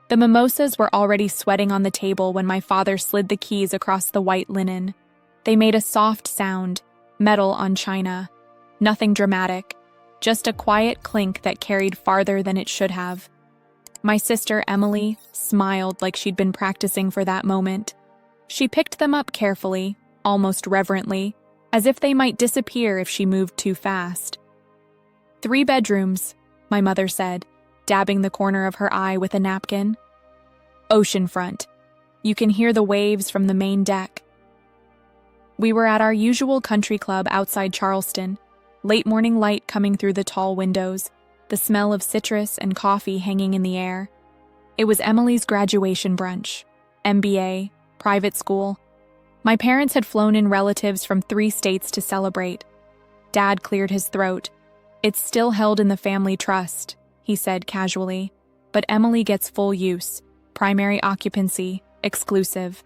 The mimosas were already sweating on the table when my father slid the keys across the white linen. They made a soft sound, metal on china. Nothing dramatic, just a quiet clink that carried farther than it should have. My sister, Emily, smiled like she'd been practicing for that moment. She picked them up carefully, almost reverently, as if they might disappear if she moved too fast. 3 bedrooms, my mother said, dabbing the corner of her eye with a napkin. Oceanfront. You can hear the waves from the main deck. We were at our usual country club outside Charleston, late morning light coming through the tall windows, the smell of citrus and coffee hanging in the air. It was Emily's graduation brunch, MBA, private school. My parents had flown in relatives from 3 states to celebrate. Dad cleared his throat. It's still held in the family trust, he said casually, but Emily gets full use, primary occupancy, exclusive.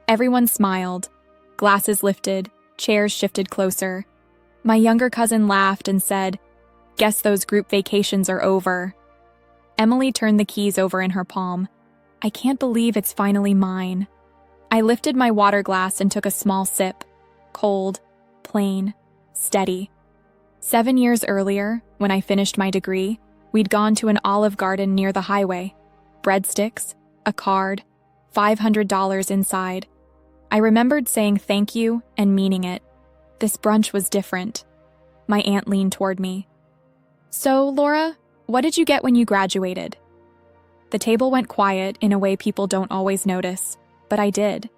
Everyone smiled. Glasses lifted, chairs shifted closer. My younger cousin laughed and said, "Guess those group vacations are over." Emily turned the keys over in her palm. I can't believe it's finally mine. I lifted my water glass and took a small sip. Cold, plain, steady. 7 years earlier, when I finished my degree, we'd gone to an Olive Garden near the highway. Breadsticks, a card, $500 inside. I remembered saying thank you and meaning it. This brunch was different. My aunt leaned toward me. "So, Laura, what did you get when you graduated?" The table went quiet in a way people don't always notice, but I did.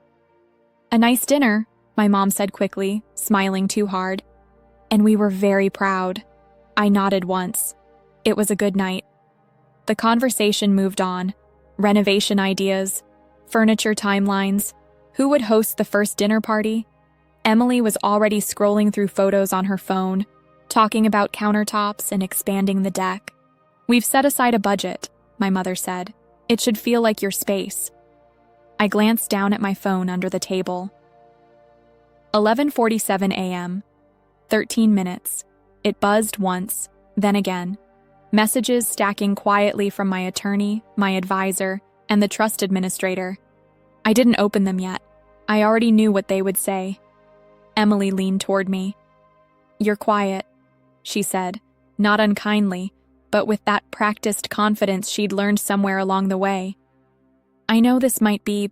"A nice dinner," my mom said quickly, smiling too hard. "And we were very proud." I nodded once. It was a good night. The conversation moved on. Renovation ideas, furniture timelines, who would host the first dinner party? Emily was already scrolling through photos on her phone, talking about countertops and expanding the deck. "We've set aside a budget," my mother said. "It should feel like your space." I glanced down at my phone under the table. 11:47 a.m. 13 minutes. It buzzed once, then again. Messages stacking quietly from my attorney, my advisor, and the trust administrator. I didn't open them yet. I already knew what they would say. Emily leaned toward me. "You're quiet," she said, not unkindly, but with that practiced confidence she'd learned somewhere along the way. "I know this might be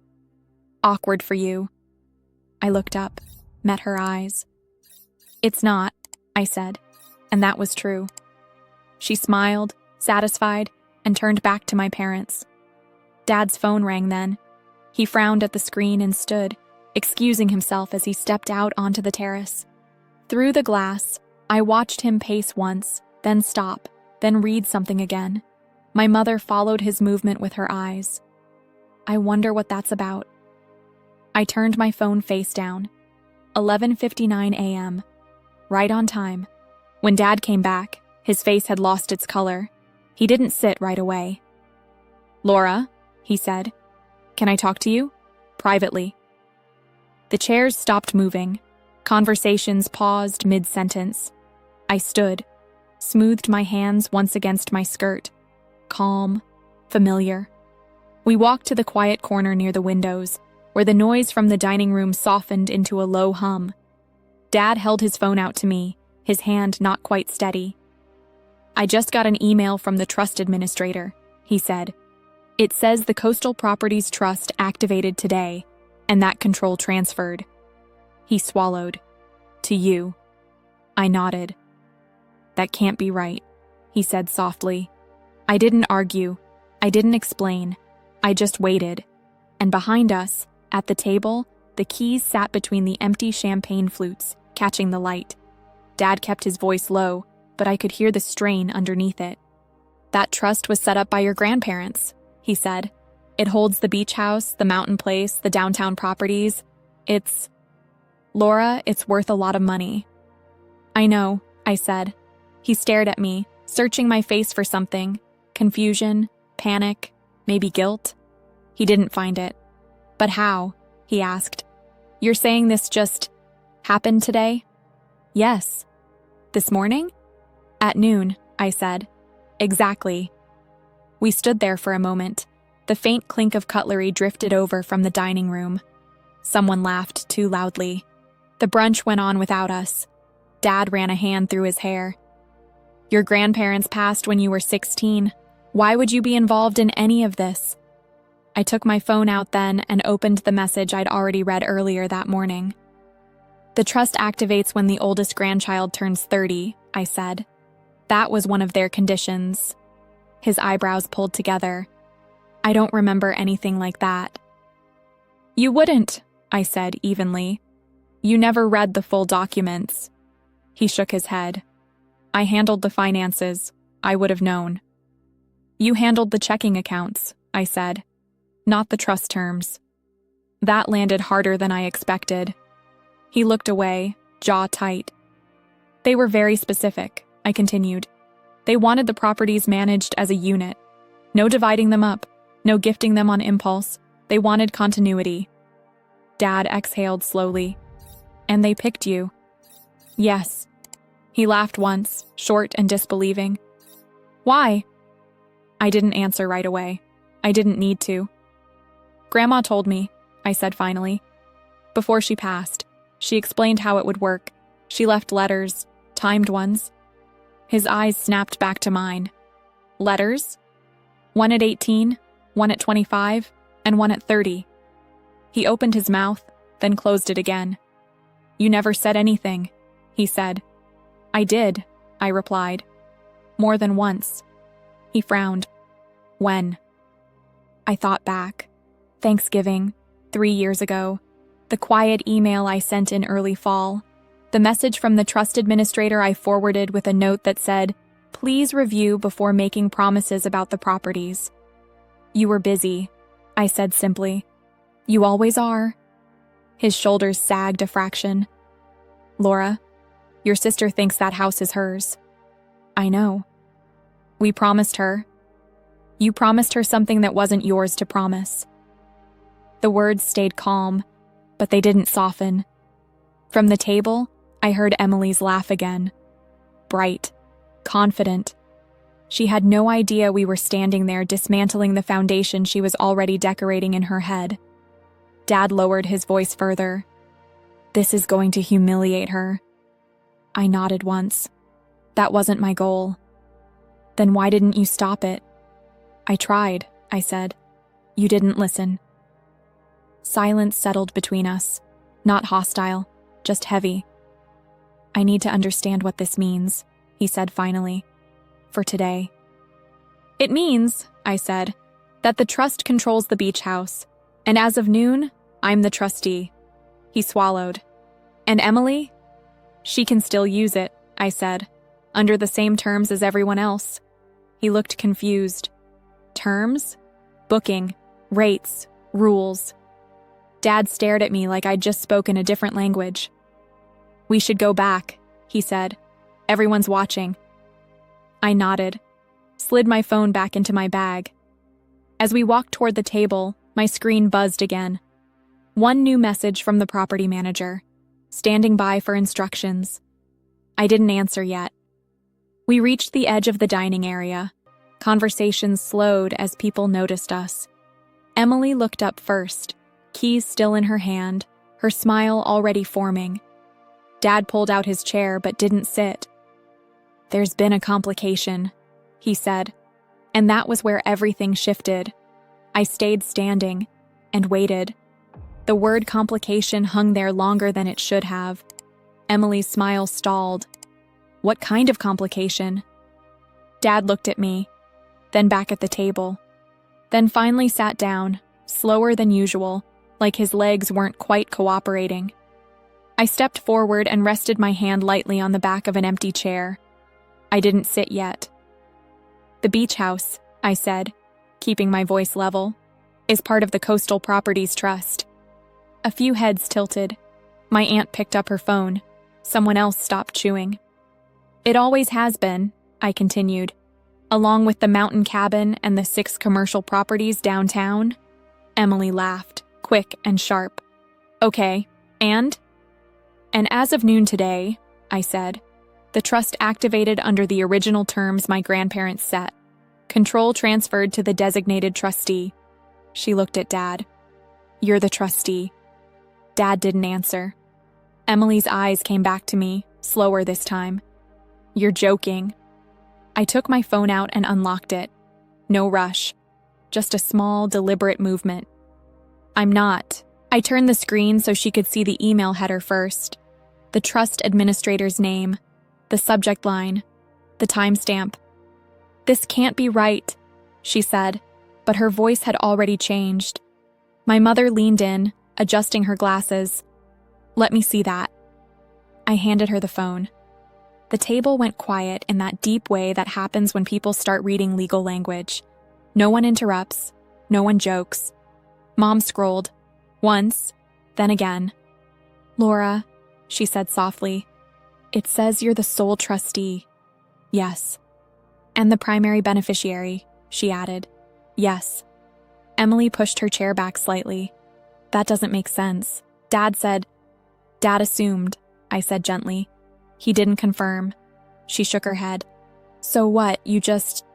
awkward for you." I looked up, met her eyes. "It's not," I said, and that was true. She smiled, satisfied, and turned back to my parents. Dad's phone rang then. He frowned at the screen and stood, excusing himself as he stepped out onto the terrace. Through the glass, I watched him pace once, then stop, then read something again. My mother followed his movement with her eyes. I wonder what that's about. I turned my phone face down. 11:59 a.m. Right on time. When Dad came back, his face had lost its color. He didn't sit right away. "Laura," he said, "can I talk to you? Privately." The chairs stopped moving. Conversations paused mid-sentence. I stood, smoothed my hands once against my skirt. Calm, familiar. We walked to the quiet corner near the windows, where the noise from the dining room softened into a low hum. Dad held his phone out to me, his hand not quite steady. "I just got an email from the trust administrator," he said. "It says the Coastal Properties Trust activated today, and that control transferred." He swallowed. "To you." I nodded. "That can't be right," he said softly. I didn't argue. I didn't explain. I just waited. And behind us, at the table, the keys sat between the empty champagne flutes, catching the light. Dad kept his voice low, but I could hear the strain underneath it. "That trust was set up by your grandparents," he said. "It holds the beach house, the mountain place, the downtown properties. Laura, it's worth a lot of money." "I know," I said. He stared at me, searching my face for something. Confusion, panic, maybe guilt. He didn't find it. "But how?" he asked. "You're saying this just happened today?" "Yes." "This morning?" "At noon," I said. "Exactly." We stood there for a moment. The faint clink of cutlery drifted over from the dining room. Someone laughed too loudly. The brunch went on without us. Dad ran a hand through his hair. Your grandparents passed when you were 16. Why would you be involved in any of this? I took my phone out then and opened the message I'd already read earlier that morning. The trust activates when the oldest grandchild turns 30, I said. That was one of their conditions. His eyebrows pulled together. I don't remember anything like that. You wouldn't, I said evenly. You never read the full documents. He shook his head. I handled the finances. I would have known. You handled the checking accounts, I said. Not the trust terms. That landed harder than I expected. He looked away, jaw tight. They were very specific, I continued. They wanted the properties managed as a unit. No dividing them up, no gifting them on impulse. They wanted continuity. Dad exhaled slowly. And they picked you. Yes. He laughed once, short and disbelieving. Why? I didn't answer right away. I didn't need to. Grandma told me, I said finally. Before she passed, she explained how it would work. She left letters, timed ones. His eyes snapped back to mine. Letters? One at 18, one at 25, and one at 30. He opened his mouth, then closed it again. You never said anything, he said. I did, I replied. More than once. He frowned. When? I thought back. Thanksgiving, 3 years ago. The quiet email I sent in early fall. The message from the trust administrator I forwarded with a note that said, please review before making promises about the properties. You were busy, I said simply. You always are. His shoulders sagged a fraction. Laura, your sister thinks that house is hers. I know. We promised her. You promised her something that wasn't yours to promise. The words stayed calm, but they didn't soften. From the table, I heard Emily's laugh again. Bright, confident. She had no idea we were standing there dismantling the foundation she was already decorating in her head. Dad lowered his voice further. This is going to humiliate her. I nodded once. That wasn't my goal. Then why didn't you stop it? I tried, I said. You didn't listen. Silence settled between us. Not hostile, just heavy. I need to understand what this means, he said finally. For today. It means, I said, that the trust controls the beach house, and as of noon, I'm the trustee. He swallowed. And Emily? She can still use it, I said, under the same terms as everyone else. He looked confused. Terms? Booking, rates, rules. Dad stared at me like I'd just spoken a different language. We should go back, he said. Everyone's watching. I nodded, slid my phone back into my bag. As we walked toward the table, my screen buzzed again. One new message from the property manager, standing by for instructions. I didn't answer yet. We reached the edge of the dining area. Conversations slowed as people noticed us. Emily looked up first, keys still in her hand, her smile already forming. Dad pulled out his chair but didn't sit. There's been a complication, he said, and that was where everything shifted. I stayed standing and waited. The word complication hung there longer than it should have. Emily's smile stalled. What kind of complication? Dad looked at me, then back at the table, then finally sat down, slower than usual, like his legs weren't quite cooperating. I stepped forward and rested my hand lightly on the back of an empty chair. I didn't sit yet. The beach house, I said, keeping my voice level, is part of the Coastal Properties Trust. A few heads tilted. My aunt picked up her phone. Someone else stopped chewing. It always has been, I continued, along with the mountain cabin and the 6 commercial properties downtown. Emily laughed, quick and sharp. Okay, and? And as of noon today, I said, the trust activated under the original terms my grandparents set. Control transferred to the designated trustee. She looked at Dad. "You're the trustee." Dad didn't answer. Emily's eyes came back to me, slower this time. "You're joking." I took my phone out and unlocked it. No rush. Just a small, deliberate movement. "I'm not." I turned the screen so she could see the email header first. The trust administrator's name, the subject line, the timestamp. "This can't be right," she said, but her voice had already changed. My mother leaned in, adjusting her glasses. "Let me see that." I handed her the phone. The table went quiet in that deep way that happens when people start reading legal language. No one interrupts, no one jokes. Mom scrolled. Once, then again. "Laura," she said softly, "it says you're the sole trustee." "Yes." "And the primary beneficiary," she added. "Yes." Emily pushed her chair back slightly. "That doesn't make sense." Dad assumed, I said gently. He didn't confirm. She shook her head. "So what, you just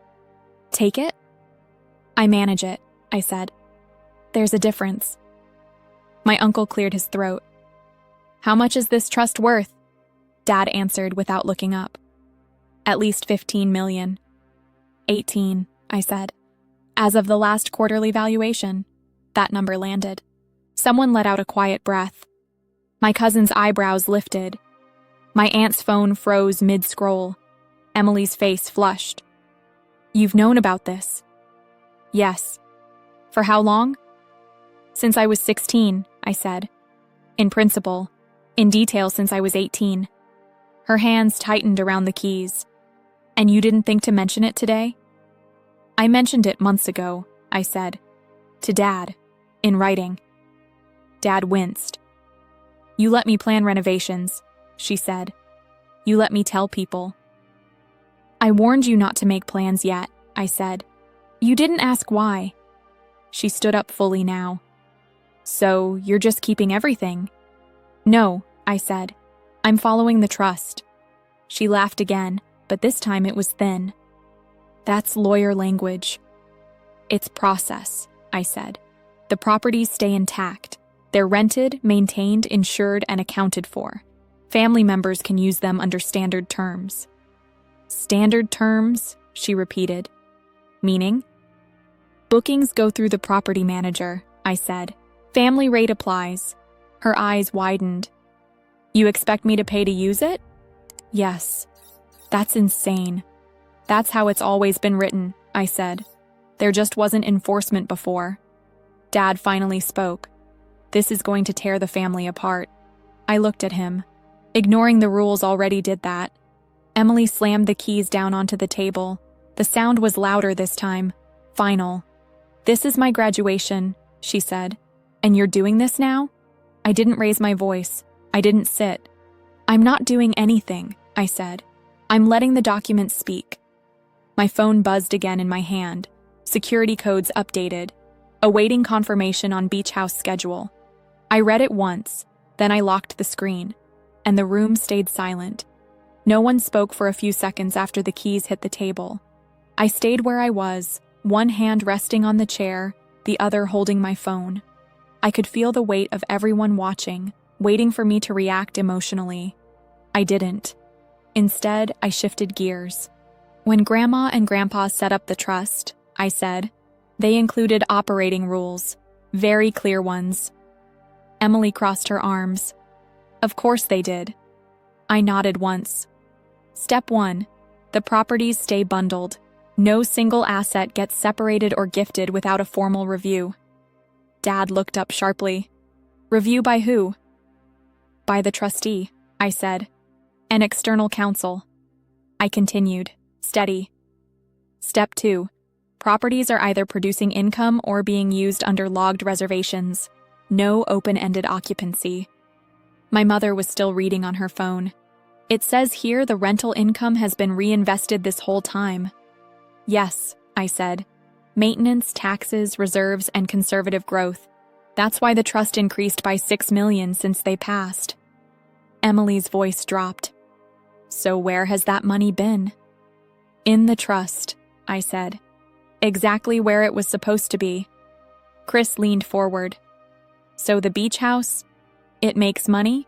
take it?" "I manage it," I said. "There's a difference." My uncle cleared his throat. "How much is this trust worth?" Dad answered without looking up. "At least 15 million. 18, I said. As of the last quarterly valuation, that number landed. Someone let out a quiet breath. My cousin's eyebrows lifted. My aunt's phone froze mid-scroll. Emily's face flushed. "You've known about this?" "Yes." "For how long?" "Since I was 16, I said. "In principle. In detail since I was 18. Her hands tightened around the keys. "And you didn't think to mention it today?" "I mentioned it months ago," I said. "To Dad. In writing." Dad winced. "You let me plan renovations," she said. "You let me tell people." "I warned you not to make plans yet," I said. "You didn't ask why." She stood up fully now. "So, you're just keeping everything?" "No," I said. "I'm following the trust." She laughed again, but this time it was thin. "That's lawyer language." "It's process," I said. "The properties stay intact. They're rented, maintained, insured, and accounted for. Family members can use them under standard terms." "Standard terms?" she repeated. "Meaning?" "Bookings go through the property manager," I said. "Family rate applies." Her eyes widened. "You expect me to pay to use it?" "Yes." "That's insane." "That's how it's always been written," I said. "There just wasn't enforcement before." Dad finally spoke. "This is going to tear the family apart." I looked at him. Ignoring the rules already did that. Emily slammed the keys down onto the table. The sound was louder this time. Final. "This is my graduation," she said. "And you're doing this now?" I didn't raise my voice. I didn't sit. "I'm not doing anything," I said. "I'm letting the documents speak." My phone buzzed again in my hand. Security codes updated. Awaiting confirmation on beach house schedule. I read it once, then I locked the screen, and the room stayed silent. No one spoke for a few seconds after the keys hit the table. I stayed where I was, one hand resting on the chair, the other holding my phone. I could feel the weight of everyone watching, waiting for me to react emotionally. I didn't. Instead, I shifted gears. When Grandma and Grandpa set up the trust, I said, they included operating rules, very clear ones. Emily crossed her arms. Of course they did. I nodded once. Step 1. The properties stay bundled. No single asset gets separated or gifted without a formal review. Dad looked up sharply. Review by who? By the trustee, I said. An external counsel. I continued, steady. Step 2. Properties are either producing income or being used under logged reservations. No open-ended occupancy. My mother was still reading on her phone. It says here the rental income has been reinvested this whole time. Yes, I said. Maintenance, taxes, reserves, and conservative growth. That's why the trust increased by $6 million since they passed. Emily's voice dropped. So where has that money been? In the trust, I said. Exactly where it was supposed to be. Chris leaned forward. So the beach house, it makes money?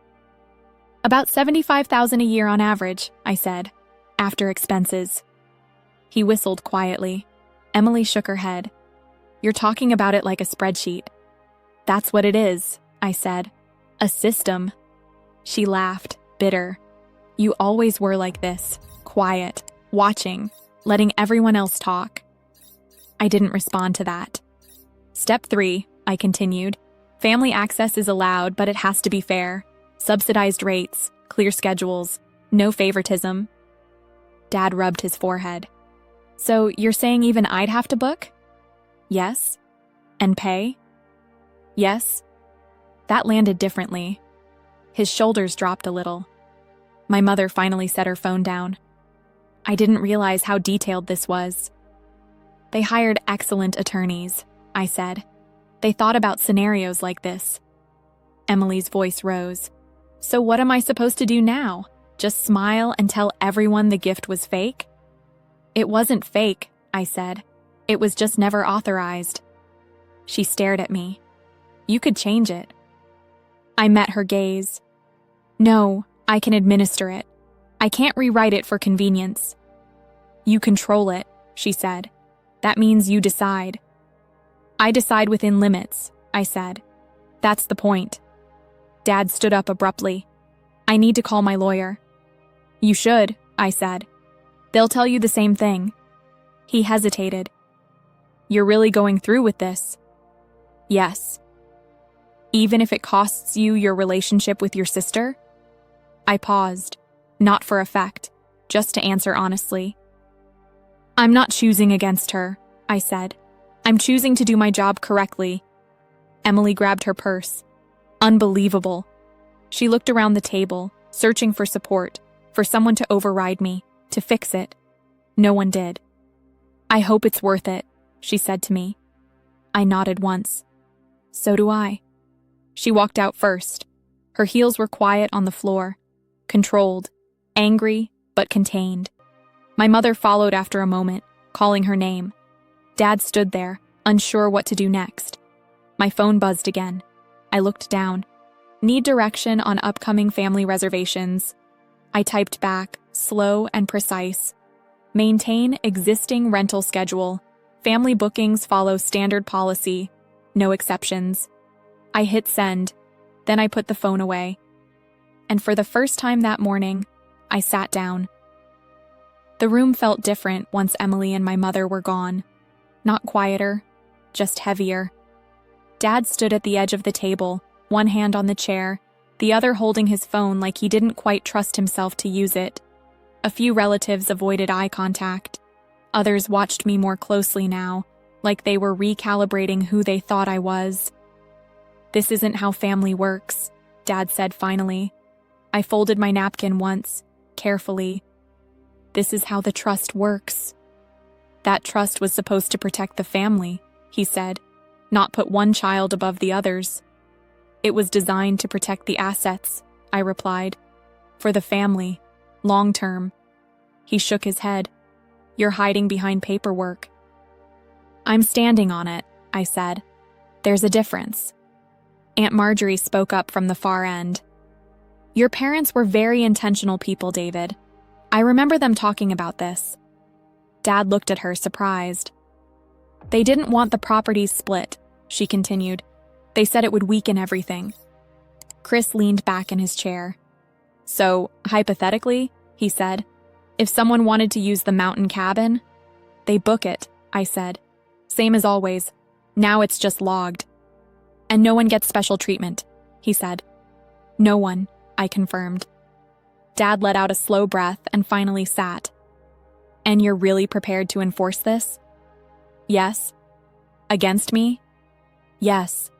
About $75,000 a year on average, I said, after expenses. He whistled quietly. Emily shook her head. You're talking about it like a spreadsheet. That's what it is, I said. A system. She laughed, bitter. You always were like this, quiet, watching, letting everyone else talk. I didn't respond to that. Step 3, I continued. Family access is allowed, but it has to be fair. Subsidized rates, clear schedules, no favoritism. Dad rubbed his forehead. So you're saying even I'd have to book? Yes. And pay? Yes. That landed differently. His shoulders dropped a little. My mother finally set her phone down. I didn't realize how detailed this was. They hired excellent attorneys, I said. They thought about scenarios like this. Emily's voice rose. So what am I supposed to do now? Just smile and tell everyone the gift was fake? It wasn't fake, I said. It was just never authorized. She stared at me. You could change it. I met her gaze. No, I can administer it. I can't rewrite it for convenience. You control it, she said. That means you decide. I decide within limits, I said. That's the point. Dad stood up abruptly. I need to call my lawyer. You should, I said. They'll tell you the same thing. He hesitated. You're really going through with this? Yes. Even if it costs you your relationship with your sister? I paused, not for effect, just to answer honestly. I'm not choosing against her, I said. I'm choosing to do my job correctly. Emily grabbed her purse. Unbelievable. She looked around the table, searching for support, for someone to override me, to fix it. No one did. I hope it's worth it, she said to me. I nodded once. So do I. She walked out first. Her heels were quiet on the floor, controlled, angry, but contained. My mother followed after a moment, calling her name. Dad stood there, unsure what to do next. My phone buzzed again. I looked down. Need direction on upcoming family reservations. I typed back, slow and precise. Maintain existing rental schedule. Family bookings follow standard policy. No exceptions. I hit send. Then I put the phone away. And for the first time that morning, I sat down. The room felt different once Emily and my mother were gone. Not quieter, just heavier. Dad stood at the edge of the table, one hand on the chair, the other holding his phone like he didn't quite trust himself to use it. A few relatives avoided eye contact. Others watched me more closely now, like they were recalibrating who they thought I was. This isn't how family works, Dad said finally. I folded my napkin once, carefully. This is how the trust works. That trust was supposed to protect the family, he said, not put one child above the others. It was designed to protect the assets, I replied. For the family, long term. He shook his head. You're hiding behind paperwork. I'm standing on it, I said. There's a difference. Aunt Marjorie spoke up from the far end. Your parents were very intentional people, David. I remember them talking about this. Dad looked at her, surprised. They didn't want the properties split, she continued. They said it would weaken everything. Chris leaned back in his chair. So, hypothetically, he said, if someone wanted to use the mountain cabin, they book it, I said. Same as always. Now it's just logged. And no one gets special treatment, he said. No one, I confirmed. Dad let out a slow breath and finally sat. And you're really prepared to enforce this? Yes. Against me? Yes.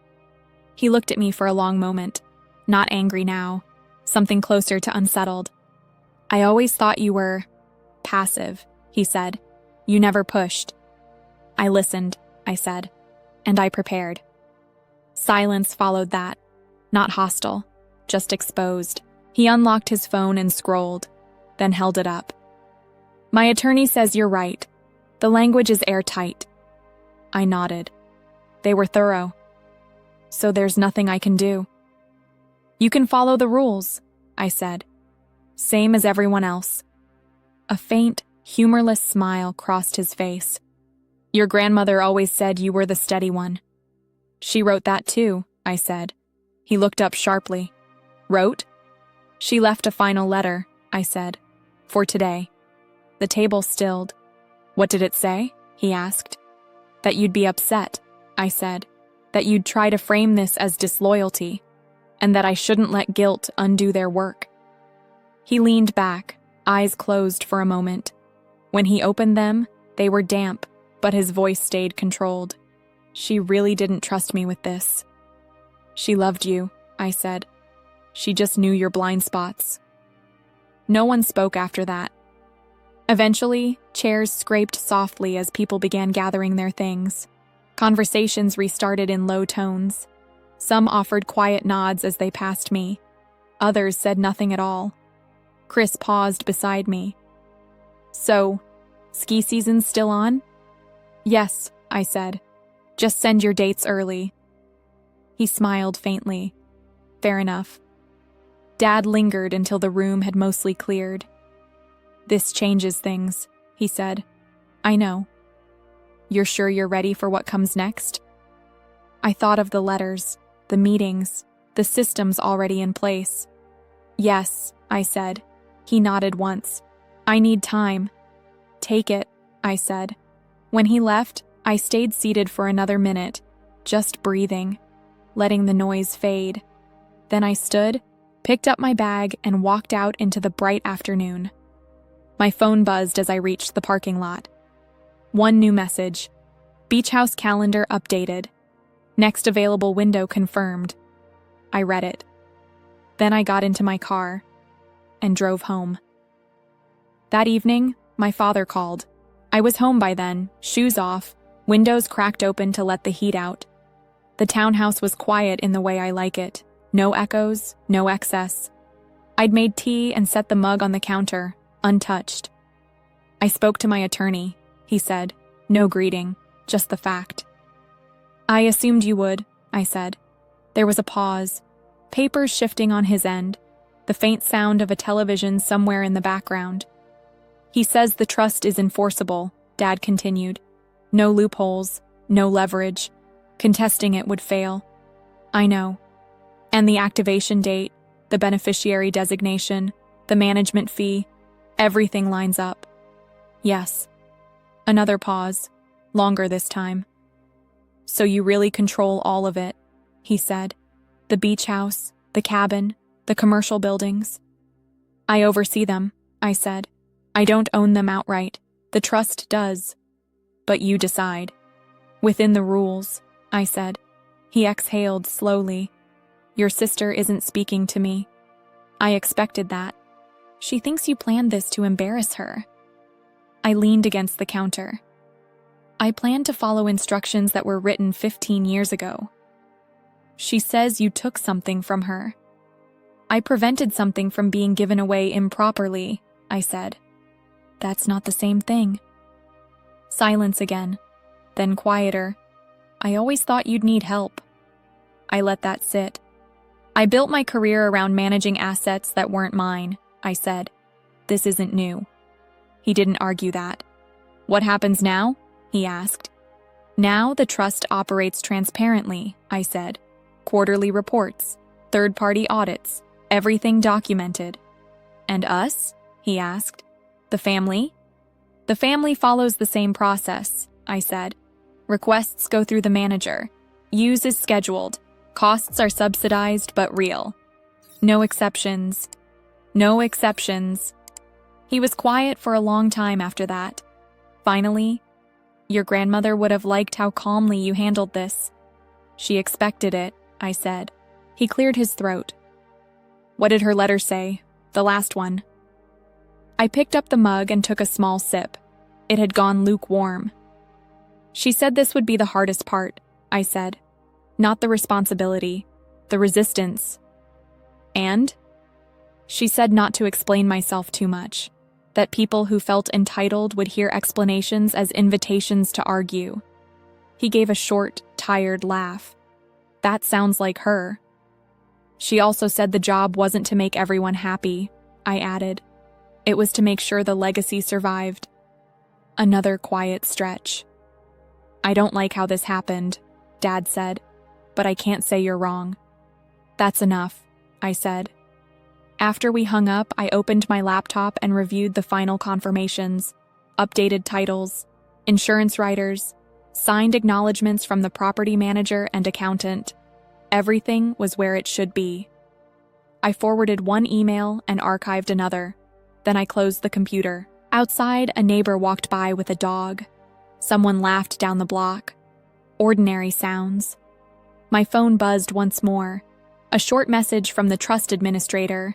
He looked at me for a long moment, not angry now, something closer to unsettled. I always thought you were passive, he said. You never pushed. I listened, I said, and I prepared. Silence followed that, not hostile, just exposed. He unlocked his phone and scrolled, then held it up. My attorney says you're right. The language is airtight. I nodded. They were thorough. So there's nothing I can do. You can follow the rules, I said. Same as everyone else. A faint, humorless smile crossed his face. Your grandmother always said you were the steady one. She wrote that too, I said. He looked up sharply. Wrote? She left a final letter, I said. For today. The table stilled. What did it say? He asked. That you'd be upset, I said. That you'd try to frame this as disloyalty, and that I shouldn't let guilt undo their work. He leaned back, eyes closed for a moment. When he opened them, they were damp, but his voice stayed controlled. She really didn't trust me with this. She loved you, I said. She just knew your blind spots. No one spoke after that. Eventually, chairs scraped softly as people began gathering their things. Conversations restarted in low tones. Some offered quiet nods as they passed me. Others said nothing at all. Chris paused beside me. So, ski season's still on? Yes, I said. Just send your dates early. He smiled faintly. Fair enough. Dad lingered until the room had mostly cleared. This changes things, he said. I know. You're sure you're ready for what comes next? I thought of the letters, the meetings, the systems already in place. Yes, I said. He nodded once. I need time. Take it, I said. When he left, I stayed seated for another minute, just breathing, letting the noise fade. Then I stood, picked up my bag, and walked out into the bright afternoon. My phone buzzed as I reached the parking lot. One new message. Beach house calendar updated. Next available window confirmed. I read it. Then I got into my car and drove home. That evening, my father called. I was home by then, shoes off, windows cracked open to let the heat out. The townhouse was quiet in the way I like it. No echoes, no excess. I'd made tea and set the mug on the counter, untouched. I spoke to my attorney, he said. No greeting, just the fact. I assumed you would, I said. There was a pause, papers shifting on his end, the faint sound of a television somewhere in the background. He says the trust is enforceable, Dad continued. No loopholes, no leverage. Contesting it would fail. I know. And the activation date, the beneficiary designation, the management fee, everything lines up. Yes. Another pause, longer this time. So you really control all of it, he said. The beach house, the cabin, the commercial buildings. I oversee them, I said. I don't own them outright. The trust does. But you decide. Within the rules, I said. He exhaled slowly. Your sister isn't speaking to me. I expected that. She thinks you planned this to embarrass her. I leaned against the counter. I planned to follow instructions that were written 15 years ago. She says you took something from her. I prevented something from being given away improperly, I said. That's not the same thing. Silence again, then quieter. I always thought you'd need help. I let that sit. I built my career around managing assets that weren't mine, I said. This isn't new. He didn't argue that. What happens now? He asked. Now the trust operates transparently, I said. Quarterly reports, third-party audits, everything documented. And us? He asked. The family? The family follows the same process, I said. Requests go through the manager. Use is scheduled. Costs are subsidized but real. No exceptions. No exceptions. He was quiet for a long time after that. Finally, your grandmother would have liked how calmly you handled this. She expected it, I said. He cleared his throat. What did her letter say? The last one. I picked up the mug and took a small sip. It had gone lukewarm. She said this would be the hardest part, I said. Not the responsibility, the resistance. And? She said not to explain myself too much, that people who felt entitled would hear explanations as invitations to argue. He gave a short, tired laugh. That sounds like her. She also said the job wasn't to make everyone happy, I added. It was to make sure the legacy survived. Another quiet stretch. I don't like how this happened, Dad said, but I can't say you're wrong. That's enough, I said. After we hung up, I opened my laptop and reviewed the final confirmations, updated titles, insurance writers, signed acknowledgments from the property manager and accountant. Everything was where it should be. I forwarded one email and archived another. Then I closed the computer. Outside, a neighbor walked by with a dog. Someone laughed down the block. Ordinary sounds. My phone buzzed once more. A short message from the trust administrator.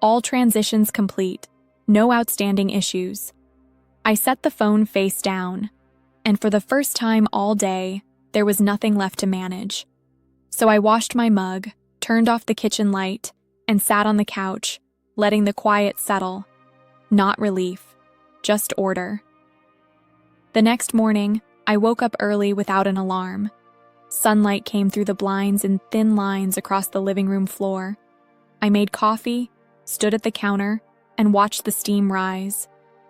All transitions complete. No outstanding issues. I set the phone face down, and for the first time all day, there was nothing left to manage. So I washed my mug, turned off the kitchen light, and sat on the couch, letting the quiet settle. Not relief, just order. The next morning, I woke up early without an alarm. Sunlight came through the blinds in thin lines across the living room floor. I made coffee, stood at the counter, and watched the steam rise.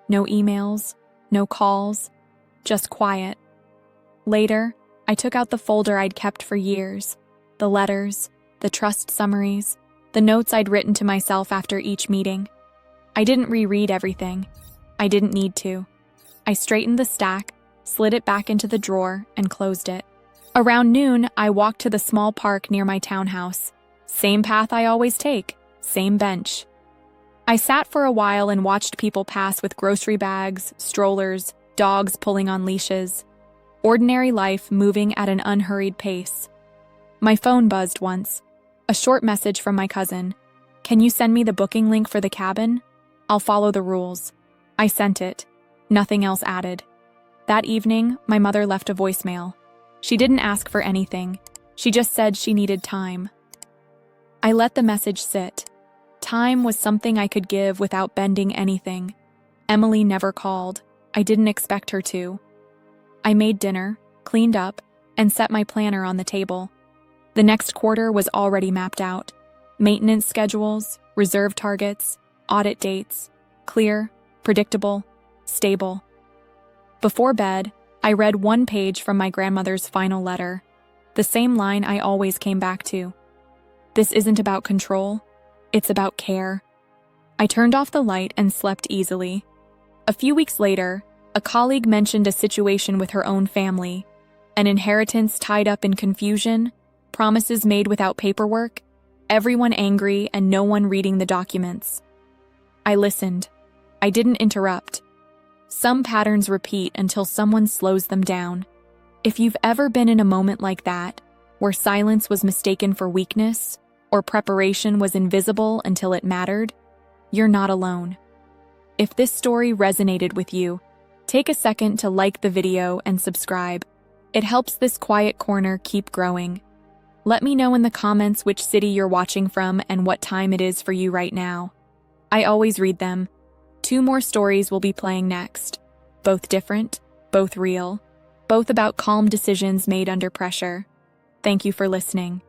No emails, no calls, just quiet. Later, I took out the folder I'd kept for years, the letters, the trust summaries, the notes I'd written to myself after each meeting. I didn't reread everything. I didn't need to. I straightened the stack, slid it back into the drawer, and closed it. Around noon, I walked to the small park near my townhouse. Same path I always take, same bench. I sat for a while and watched people pass with grocery bags, strollers, dogs pulling on leashes. Ordinary life moving at an unhurried pace. My phone buzzed once. A short message from my cousin. Can you send me the booking link for the cabin? I'll follow the rules. I sent it. Nothing else added. That evening, my mother left a voicemail. She didn't ask for anything. She just said she needed time. I let the message sit. Time was something I could give without bending anything. Emily never called. I didn't expect her to. I made dinner, cleaned up, and set my planner on the table. The next quarter was already mapped out. Maintenance schedules, reserve targets, audit dates. Clear, predictable, stable. Before bed, I read one page from my grandmother's final letter. The same line I always came back to. This isn't about control. It's about care. I turned off the light and slept easily. A few weeks later, a colleague mentioned a situation with her own family. An inheritance tied up in confusion, promises made without paperwork, everyone angry and no one reading the documents. I listened. I didn't interrupt. Some patterns repeat until someone slows them down. If you've ever been in a moment like that, where silence was mistaken for weakness, or preparation was invisible until it mattered, you're not alone. If this story resonated with you, take a second to like the video and subscribe. It helps this quiet corner keep growing. Let me know in the comments which city you're watching from and what time it is for you right now. I always read them. 2 more stories will be playing next. Both different, both real, both about calm decisions made under pressure. Thank you for listening.